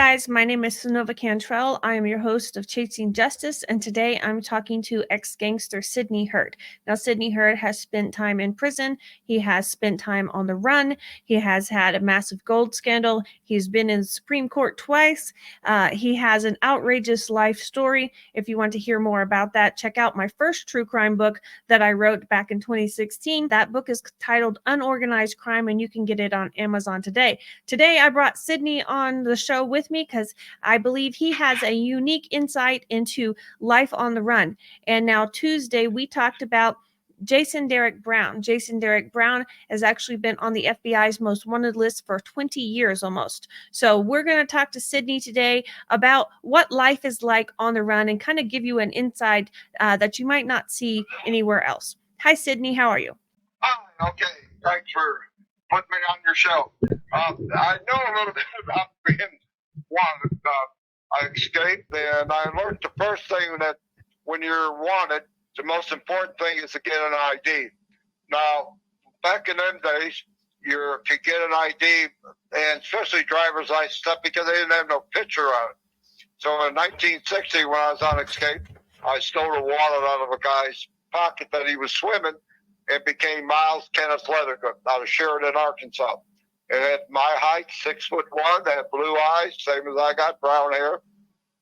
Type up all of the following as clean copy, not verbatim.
guys, my name is Synova Cantrell. I am your host of Chasing Justice, and today I'm talking to ex-gangster Sidney Heard. Now, Sidney Heard has spent time in prison. He has spent time on the run. He has had a massive gold scandal. He's been in the Supreme Court twice. He has an outrageous life story. If you want to hear more about that, check out my first true crime book that I wrote back in 2016. That book is titled Unorganized Crime, and you can get it on Amazon today. Today, I brought Sidney on the show with me because I believe he has a unique insight into life on the run. And now Tuesday, we talked about Jason Derek Brown. Jason Derek Brown has actually been on the FBI's most wanted list for 20 years almost. So we're going to talk to Sidney today about what life is like on the run and kind of give you an insight that you might not see anywhere else. Hi, Sidney. How are you? Hi. Okay. Thanks for putting me on your show. I know a little bit about being wanted. I escaped, and I learned the first thing that when you're wanted, the most important thing is to get an ID. Now, back in them days, you could get an ID, and especially driver's license stuff, because they didn't have no picture on it. So in 1960, when I was on escape, I stole a wallet out of a guy's pocket that he was swimming, and became Miles Kenneth Leathergood out of Sheridan, Arkansas. And at my height, 6'1", had blue eyes, same as I got, brown hair.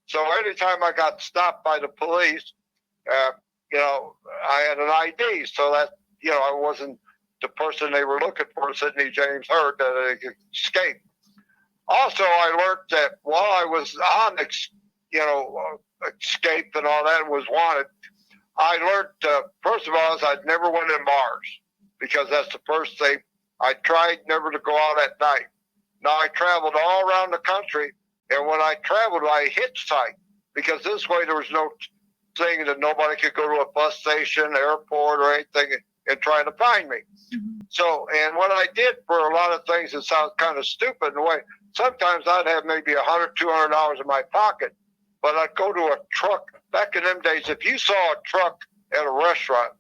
So anytime I got stopped by the police, I had an ID, so that, I wasn't the person they were looking for, Sidney James Heard, that had escaped. Also, I learned that while I was on, escaped and all that, was wanted, I learned, first of all, is I'd never went in bars, because that's the first thing. I tried never to go out at night. Now, I traveled all around the country, and when I traveled, I hitchhiked, because this way there was no thing that nobody could go to a bus station, airport, or anything and try to find me. Mm-hmm. So, and what I did for a lot of things, it sounds kind of stupid in a way. Sometimes I'd have maybe $100, $200 in my pocket, but I'd go to a truck. Back in them days, if you saw a truck at a restaurant,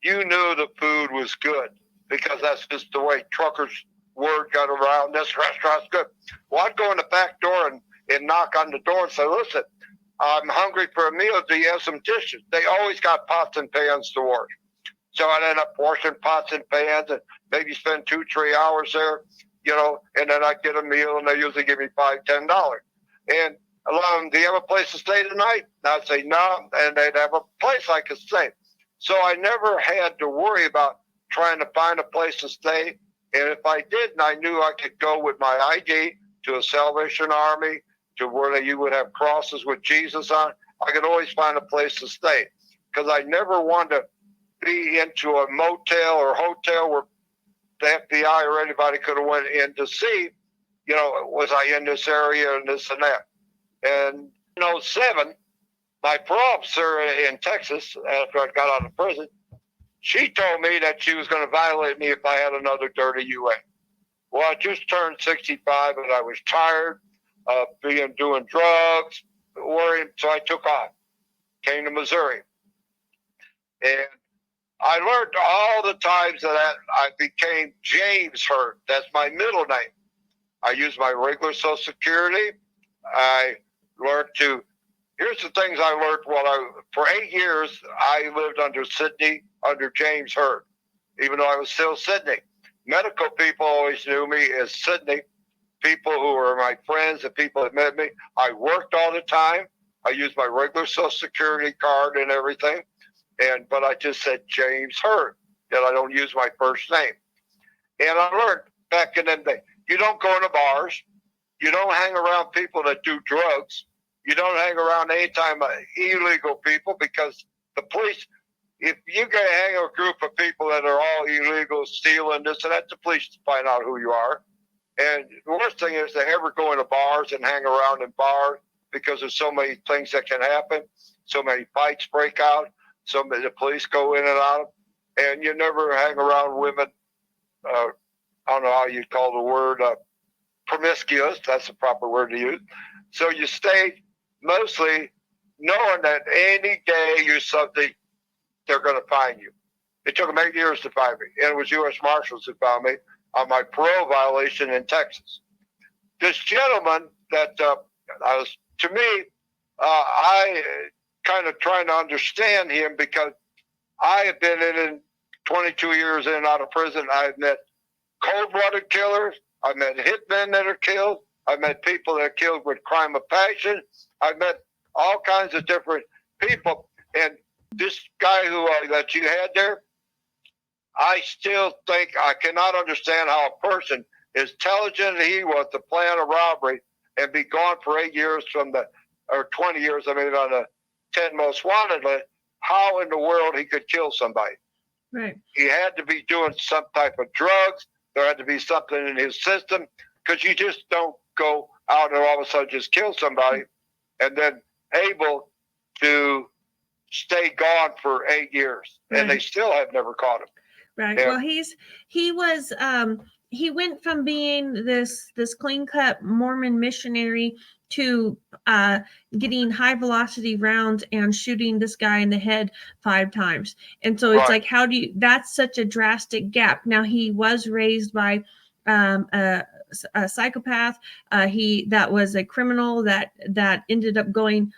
you knew the food was good, because that's just the way truckers' word got around. This restaurant's good. Well, I'd go in the back door and knock on the door and say, listen, I'm hungry for a meal. Do you have some dishes? They always got pots and pans to wash. So I'd end up washing pots and pans and maybe spend 2-3 hours there, and then I'd get a meal, and they usually give me $5, $10. And a lot of them, do you have a place to stay tonight? And I'd say no, and they'd have a place I could stay. So I never had to worry about trying to find a place to stay. And if I didn't, I knew I could go with my ID to a Salvation Army, to where you would have crosses with Jesus on. I could always find a place to stay, because I never wanted to be into a motel or hotel where the FBI or anybody could have went in to see, was I in this area and this and that. And in 07, my parole officer in Texas, after I got out of prison, she told me that she was going to violate me if I had another dirty UA. Well, I just turned 65, and I was tired of doing drugs, worrying, so I took off, came to Missouri. And I learned all the times that I became James Heard. That's my middle name. I used my regular Social Security. I learned here's the things I learned for 8 years, I lived under James Heard, even though I was still Sidney. Medical people always knew me as Sidney. People who were my friends, the people that met me. I worked all the time. I used my regular Social Security card and everything. But I just said James Heard, that I don't use my first name. And I learned back in them days, you don't go into bars. You don't hang around people that do drugs. You don't hang around anytime illegal people, because the police, if you get hang with a group of people that are all illegal, stealing this and that, the police find out who you are. And the worst thing is to ever go into bars and hang around in bars, because there's so many things that can happen. So many fights break out. The police go in and out. And you never hang around women. I don't know how you'd call the word, promiscuous. That's the proper word to use. So you stay mostly knowing that any day you're something, they're going to find you. It took them 8 years to find me. And it was U.S. Marshals who found me on my parole violation in Texas. This gentleman that To me, I kind of trying to understand him because I have been in 22 years in and out of prison. I've met cold-blooded killers. I've met hitmen that are killed. I've met people that are killed with crime of passion. I've met all kinds of different people. And this guy who that you had there, I still think I cannot understand how a person as intelligent as he was to plan a robbery and be gone for 8 years or 20 years, on the 10 most wanted list, how in the world he could kill somebody. Right. He had to be doing some type of drugs. There had to be something in his system, because you just don't go out and all of a sudden just kill somebody and then able to stay gone for 8 years. Right. And they still have never caught him. Right. Yeah. Well, he went from being this clean cut Mormon missionary to getting high velocity rounds and shooting this guy in the head 5 times. And so it's like, that's such a drastic gap. Now, he was raised by a psychopath. That was a criminal that ended up going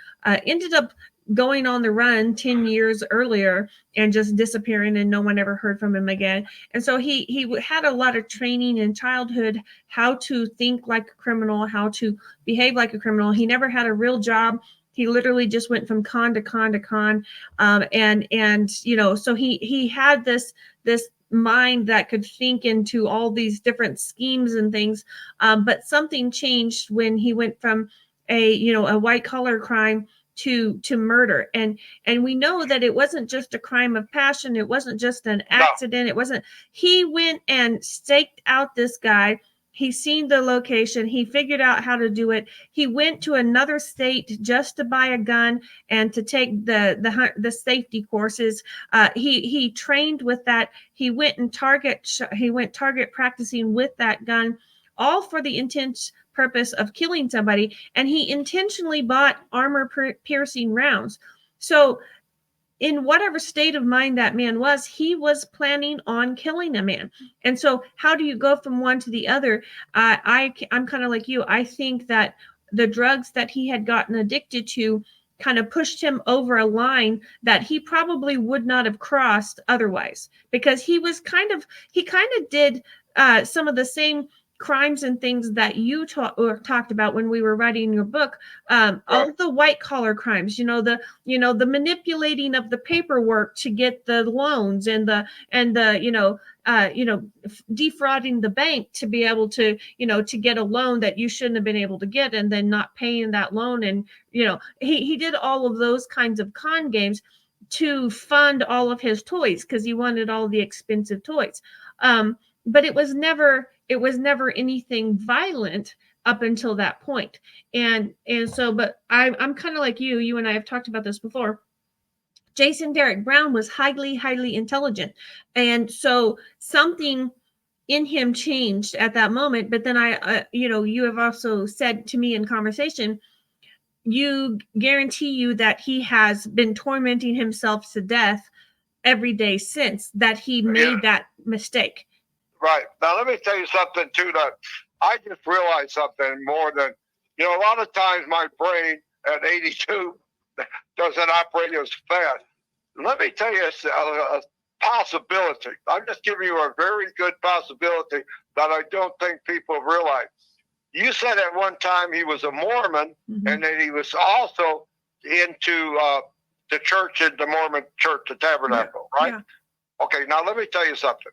on the run 10 years earlier and just disappearing, and no one ever heard from him again. And so he had a lot of training in childhood, how to think like a criminal, how to behave like a criminal. He never had a real job. He literally just went from con to con to con. So he had this mind that could think into all these different schemes and things. But something changed when he went from a white collar crime to murder. And we know that it wasn't just a crime of passion. It wasn't just an accident. It wasn't. He went and staked out this guy. He seen the location. He figured out how to do it. He went to another state just to buy a gun and to take the safety courses. He trained with that. He went target practicing with that gun, all for the intense purpose of killing somebody. And he intentionally bought armor piercing rounds. So in whatever state of mind that man was, he was planning on killing a man. And so how do you go from one to the other? I'm kind of like you. I think that the drugs that he had gotten addicted to kind of pushed him over a line that he probably would not have crossed otherwise, because he kind of did some of the same crimes and things that you talked about when we were writing your book, all the white collar crimes, the manipulating of the paperwork to get the loans and defrauding the bank to be able to get a loan that you shouldn't have been able to get, and then not paying that loan. And he did all of those kinds of con games to fund all of his toys, because he wanted all the expensive toys. But it was never anything violent up until that point. And so, but I'm kind of like you and I have talked about this before. Jason Derrick Brown was highly, highly intelligent. And so something in him changed at that moment. But then you have also said to me in conversation, you guarantee that he has been tormenting himself to death every day since that he made that mistake. Right. Now, let me tell you something, too, that I just realized something more than, a lot of times my brain at 82 doesn't operate as fast. Let me tell you a possibility. I'm just giving you a very good possibility that I don't think people have realized. You said at one time he was a Mormon, and that he was also into the church, in the Mormon church, the Tabernacle, right? Yeah. Okay, now let me tell you something.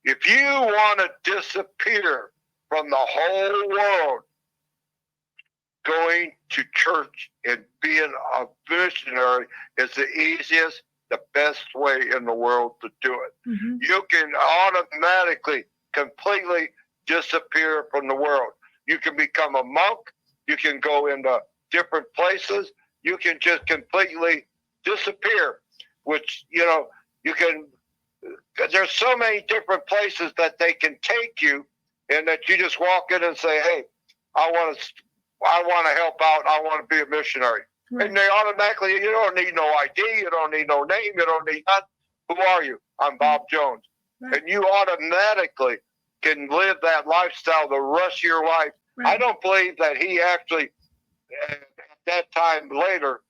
If you want to disappear from the whole world, going to church and being a missionary is the easiest, the best way in the world to do it. Mm-hmm. You can automatically, completely disappear from the world. You can become a monk. You can go into different places. You can just completely disappear, which, you can... There's so many different places that they can take you, and that you just walk in and say, "Hey, I want to help out. I want to be a missionary." Right. And they automatically, you don't need no ID, you don't need no name, you don't need nothing. Who are you? I'm Bob Jones. Right. And you automatically can live that lifestyle the rest of your life. Right. I don't believe that he actually at that time later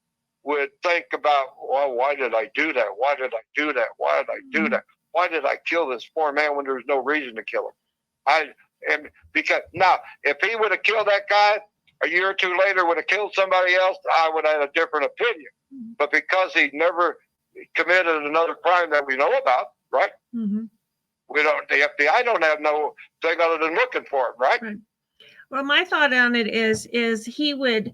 would think about, well, why did I do that? Why did I do that? Why did I do that? Why did I kill this poor man when there was no reason to kill him? And because now, if he would have killed that guy a year or two later, would have killed somebody else, I would have had a different opinion. But because he never committed another crime that we know about, right? Mm-hmm. We don't. The FBI don't have no thing other than looking for him, right? Well, my thought on it is he would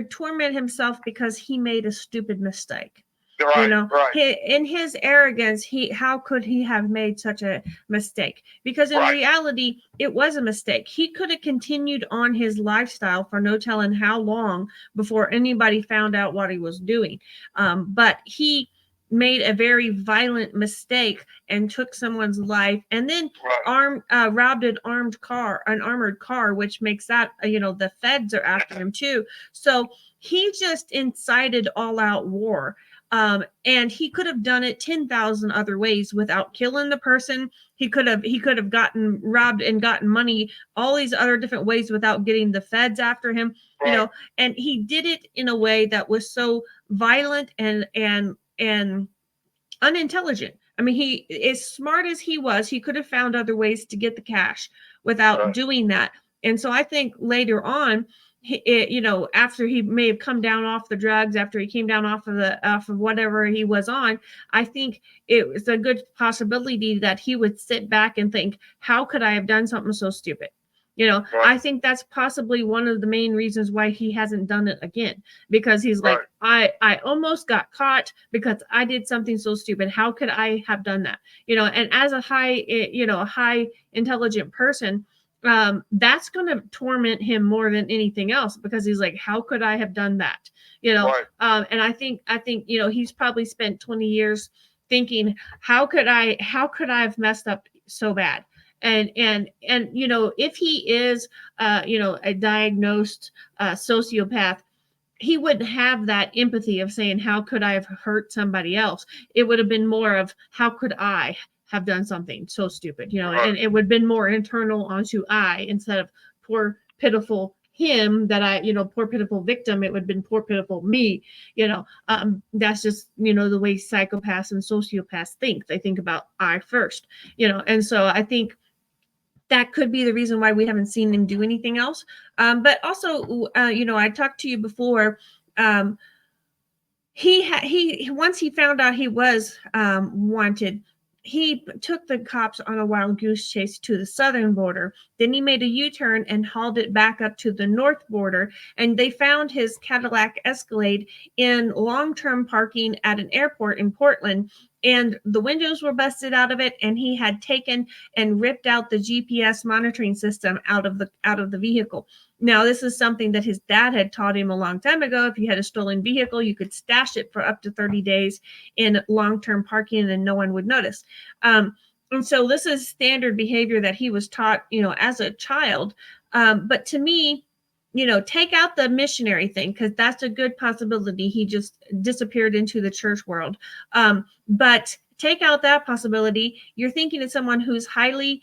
torment himself because he made a stupid mistake. Right, you know, right. In his arrogance, how could he have made such a mistake? Because in reality, it was a mistake. He could have continued on his lifestyle for no telling how long before anybody found out what he was doing. But he made a very violent mistake and took someone's life, and then robbed an armored car, which makes that the feds are after him too. So he just incited all-out war. And he could have done it 10,000 other ways without killing the person. He could have gotten robbed and gotten money all these other different ways without getting the feds after him. And he did it in a way that was so violent and unintelligent. I mean, he, as smart as he was, he could have found other ways to get the cash without doing that. And so I think later on, after he may have come down off the drugs, after he came down off of whatever he was on, I think it was a good possibility that he would sit back and think, how could I have done something so stupid? I think that's possibly one of the main reasons why he hasn't done it again, because he's like, I almost got caught because I did something so stupid. How could I have done that? And as a high intelligent person, that's going to torment him more than anything else, because he's like, how could I have done that? And I think he's probably spent 20 years thinking, how could I have messed up so bad? And if he is a diagnosed sociopath, he wouldn't have that empathy of saying, how could I have hurt somebody else? It would have been more of, how could I have done something so stupid? And it would have been more internal onto I, instead of poor pitiful him, that poor pitiful victim. It would have been poor pitiful me. That's just the way psychopaths and sociopaths think. They think about I first. And so I think that could be the reason why we haven't seen him do anything else. But also, I talked to you before. He once he found out he was wanted, he took the cops on a wild goose chase to the southern border. Then he made a U-turn and hauled it back up to the north border. And they found his Cadillac Escalade in long-term parking at an airport in Portland. And the windows were busted out of it, and he had taken and ripped out the GPS monitoring system out of the vehicle. Now, this is something that his dad had taught him a long time ago. If you had a stolen vehicle, you could stash it for up to 30 days in long-term parking and no one would notice. And so this is standard behavior that he was taught, as a child. But to me, take out the missionary thing, because that's a good possibility. He just disappeared into the church world. But take out that possibility. You're thinking of someone who's highly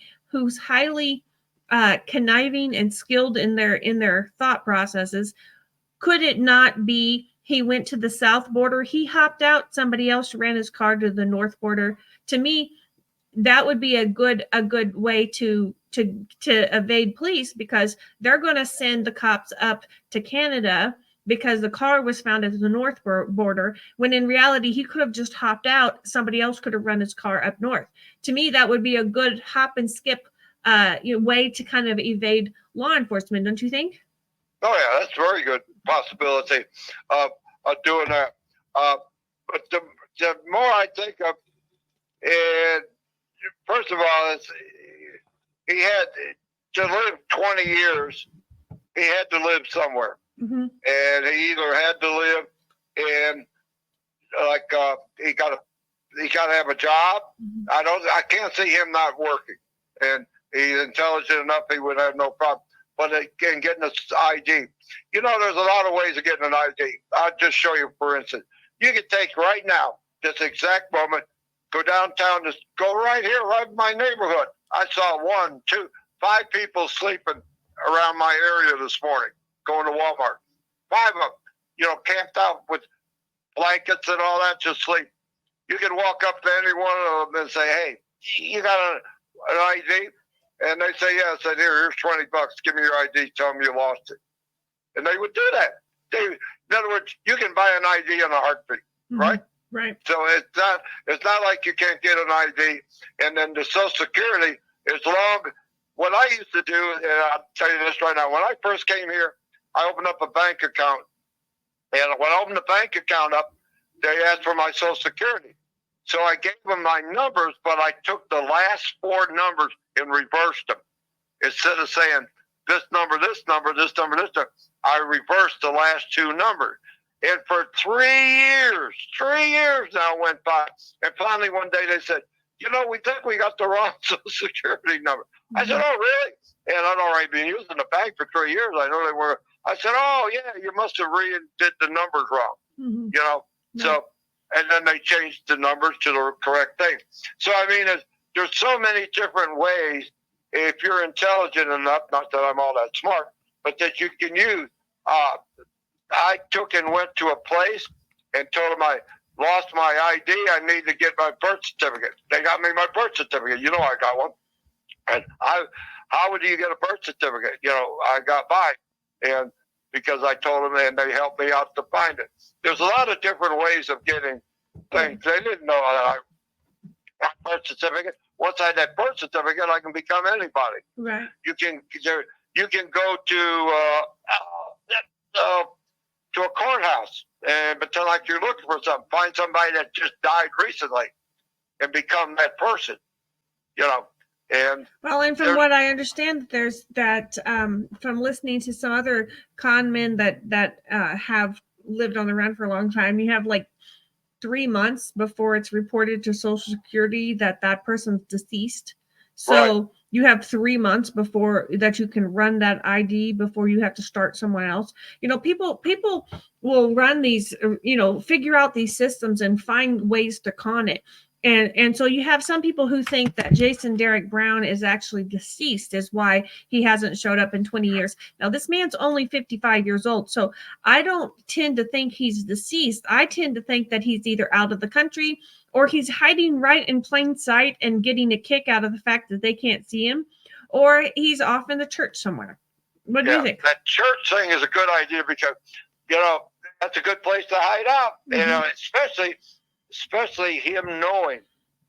conniving and skilled in their thought processes. Could it not be he went to the south border, he hopped out, somebody else ran his car to the north border? To me, that would be a good way to evade police, because they're going to send the cops up to Canada because the car was found at the north border, when in reality he could have just hopped out. Somebody else could have run his car up north. To me, that would be a good hop and skip way to kind of evade law enforcement, don't you think? Oh yeah, that's a very good possibility of doing that. But the more I think of it, first of all, he had to live 20 years. He had to live somewhere. Mm-hmm. And he either had to live in, he got to have a job. Mm-hmm. I can't see him not working. And he's intelligent enough, he would have no problem. But again, getting an ID. There's a lot of ways of getting an ID. I'll just show you, for instance. You can take right now, this exact moment, go downtown, just go right here, right in my neighborhood. I saw 1, 2, 5 people sleeping around my area this morning, going to Walmart. 5 of them, camped out with blankets and all that, just sleep. You can walk up to any one of them and say, "Hey, you got an ID?" And they say, "Yeah." I said, "Here's $20. Give me your ID. Tell them you lost it." And they would do that. In other words, you can buy an ID in a heartbeat, right? Right. So it's not like you can't get an ID. And then the Social Security is long. What I used to do, and I'll tell you this right now, when I first came here, I opened up a bank account. And when I opened the bank account up, they asked for my Social Security. So I gave them my numbers, but I took the last 4 numbers and reversed them. Instead of saying this number, this number, this number, this number, I reversed the last 2 numbers. And for 3 years now went by. And finally one day they said, "We think we got the wrong Social Security number." I said, "Oh, really?" And I'd already been using the bank for 3 years. I know they were. I said, "Oh, yeah, you must have did the numbers wrong." So, and then they changed the numbers to the correct thing. So, I mean, there's so many different ways, if you're intelligent enough, not that I'm all that smart, but that you can use. I took and went to a place and told them I lost my ID. I need to get my birth certificate. They got me my birth certificate. I got one. And how would you get a birth certificate? I got mine. And because I told them, and they helped me out to find it. There's a lot of different ways of getting things. They didn't know that I got a birth certificate. Once I had that birth certificate, I can become anybody. Right. You can go to a courthouse and pretend like you're looking for something. Find somebody that just died recently and become that person. And from what I understand, there's that from listening to some other con men that have lived on the run for a long time, you have like 3 months before it's reported to Social Security that person's deceased. So you have 3 months before that you can run that ID before you have to start someone else. People will run these, figure out these systems and find ways to con it. And so you have some people who think that Jason Derek Brown is actually deceased, is why he hasn't showed up in 20 years. Now, this man's only 55 years old, so I don't tend to think he's deceased. I tend to think that he's either out of the country or he's hiding right in plain sight and getting a kick out of the fact that they can't see him, or he's off in the church somewhere. What do you think? That church thing is a good idea because, that's a good place to hide out, especially him knowing.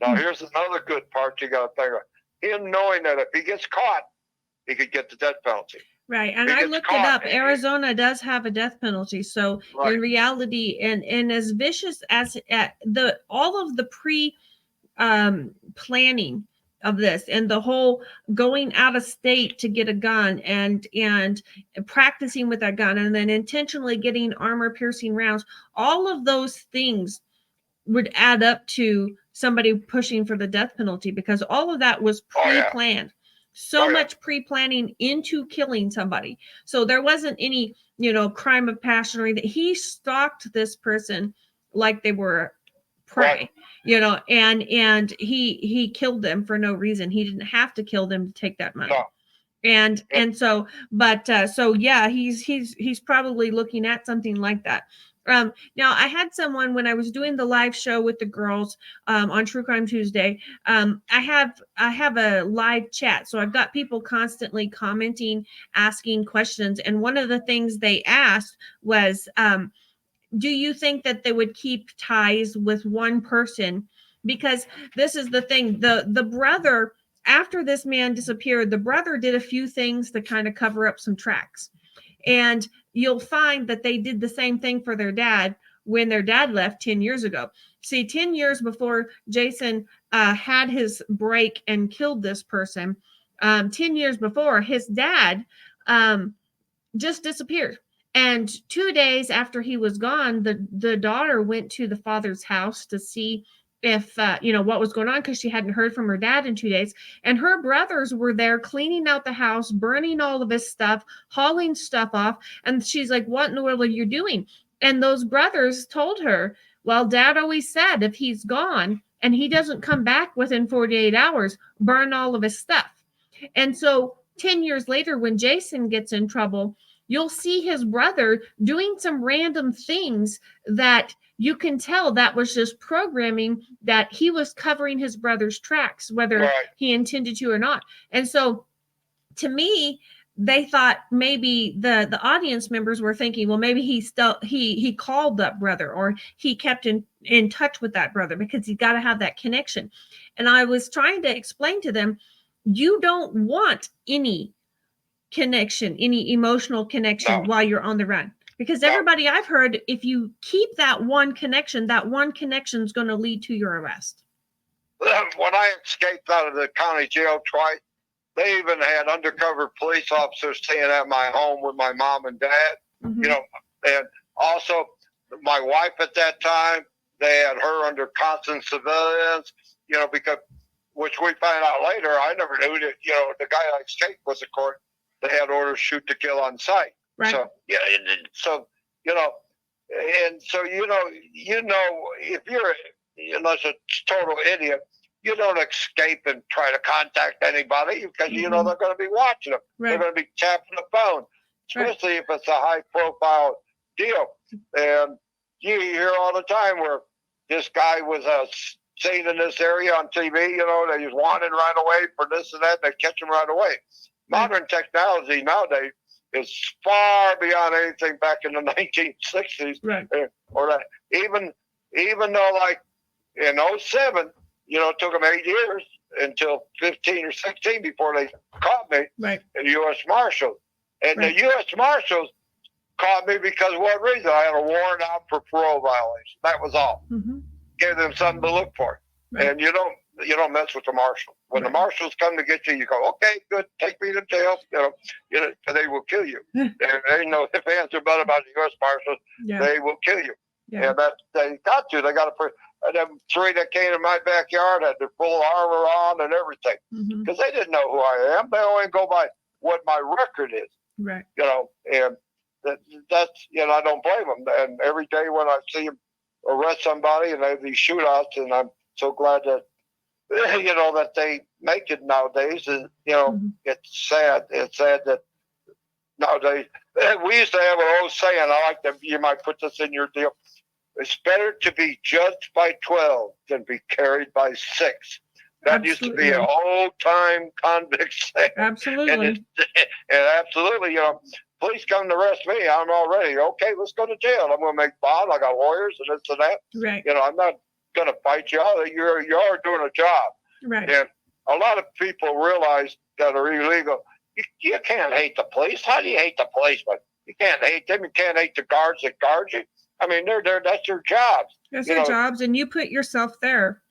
Now, here's another good part you got to think of. Him knowing that if he gets caught, he could get the death penalty. Right. And I looked it up. Arizona does have a death penalty. So in reality, and as vicious as all of the planning of this and the whole going out of state to get a gun and practicing with that gun and then intentionally getting armor piercing rounds, all of those things would add up to somebody pushing for the death penalty because all of that was pre-planned. Much pre-planning into killing somebody. So there wasn't any, crime of passion or anything. He stalked this person like they were prey, and he killed them for no reason. He didn't have to kill them to take that money. No. He's probably looking at something like that. Now I had someone when I was doing the live show with the girls on True Crime Tuesday. I have a live chat, so I've got people constantly commenting, asking questions, and one of the things they asked was, do you think that they would keep ties with one person? Because this is the thing, the brother, after this man disappeared, the brother did a few things to kind of cover up some tracks. And you'll find that they did the same thing for their dad when their dad left 10 years ago. See, 10 years before Jason had his break and killed this person, 10 years before, his dad just disappeared. And 2 days after he was gone, the daughter went to the father's house to see if, what was going on because she hadn't heard from her dad in 2 days. And her brothers were there cleaning out the house, burning all of his stuff, hauling stuff off. And she's like, what in the world are you doing? And those brothers told her, well, Dad always said if he's gone and he doesn't come back within 48 hours, burn all of his stuff. And so 10 years later, when Jason gets in trouble, you'll see his brother doing some random things that you can tell that was just programming, that he was covering his brother's tracks, whether he intended to or not. And so to me, they thought maybe the audience members were thinking, well, maybe he called that brother, or he kept in touch with that brother, because you got to have that connection. And I was trying to explain to them, you don't want any connection, any emotional connection while you're on the run, because everybody I've heard, if you keep that one connection is going to lead to your arrest. When I escaped out of the county jail twice, they even had undercover police officers staying at my home with my mom and dad, you know, and also my wife at that time, they had her under constant surveillance, you know, because, which we found out later, I never knew that, you know, the guy I escaped was a court. They had orders shoot to kill on sight. Right. So, yeah, and so, you know, and so, you know, if you're, unless a total idiot, you don't escape and try to contact anybody, because you know they're going to be watching them. Right. They're going to be tapping the phone, especially if it's a high-profile deal. And you hear all the time where this guy was seen in this area on TV, you know, that he's wanted right away for this and that, and they catch him right away. Modern technology nowadays is far beyond anything back in the 1960s. Right. Or that, even though, like, in 2007, you know, it took them 8 years until 15 or 16 before they caught me. Right. In U.S. Marshals. And the U.S. Marshals caught me because of what reason? I had a warrant out for parole violation. That was all. Gave them something to look for. Right. And you don't mess with the marshal. When the marshals come to get you, you go, okay, good, take me to jail. You know, they will kill you. They know if they answer about the U.S. Marshals, they will kill you. Yeah. And that they got to. They got to. And them three that came in my backyard had their full armor on and everything, because they didn't know who I am. They only go by what my record is. Right. You know, and that's, you know, I don't blame them. And every day when I see them arrest somebody and they have these shootouts, and I'm so glad that, you know, that they make it nowadays. And, you know, it's sad. It's sad that nowadays, we used to have an old saying, I like that, you might put this in your deal. It's better to be judged by 12 than be carried by 6. That used to be an old-time convict saying. Absolutely. And absolutely, you know, police come to arrest me, I'm already, okay, let's go to jail. I'm going to make bond. I got lawyers and this and that. Right. You know, I'm not going to fight you out. You are doing a job. Right. And a lot of people realize that are illegal. You can't hate the police. How do you hate the policeman? You can't hate them. You can't hate the guards that guard you. I mean, they're that's their jobs. That's their jobs, and you put yourself there.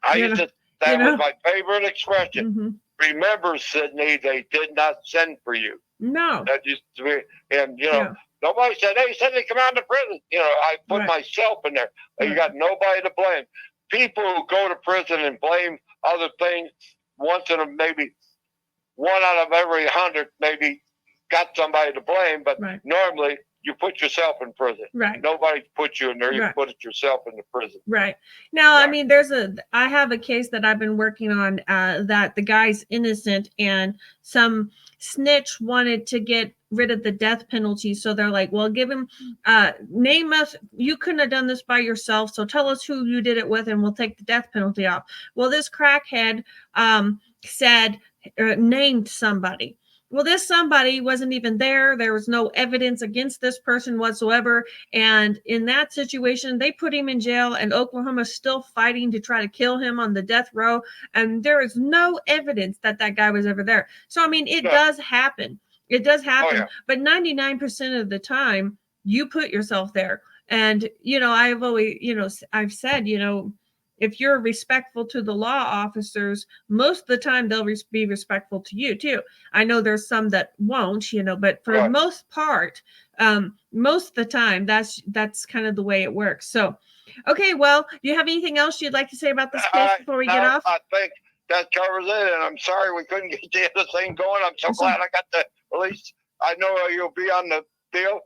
That was my favorite expression. Remember, Sidney, they did not send for you. No. That used to be, and, you know, nobody said, hey, Sidney, come on to prison. You know, I put myself in there. You got nobody to blame. People who go to prison and blame other things, once in a maybe 1 out of every 100 maybe got somebody to blame, but normally you put yourself in prison. Right. Nobody put you in there. You put it yourself in the prison. Right. Now, I mean, I have a case that I've been working on that the guy's innocent, and some snitch wanted to get rid of the death penalty. So they're like, well, give him, name us. You couldn't have done this by yourself. So tell us who you did it with, and we'll take the death penalty off. Well, this crackhead named somebody. Well, this somebody wasn't even there. There was no evidence against this person whatsoever. And in that situation, they put him in jail, and Oklahoma's still fighting to try to kill him on the death row. And there is no evidence that that guy was ever there. So, I mean, it does happen. It does happen. But 99% of the time, you put yourself there. And, you know, I've always, you know, I've said, you know, if you're respectful to the law officers, most of the time they'll be respectful to you too. I know there's some that won't, you know, but for the most part, most of the time, that's kind of the way it works. So, okay, well, do you have anything else you'd like to say about this case before we get off? I think that covers it, and I'm sorry we couldn't get the other thing going. I'm so glad I got the release. I know you'll be on the deal.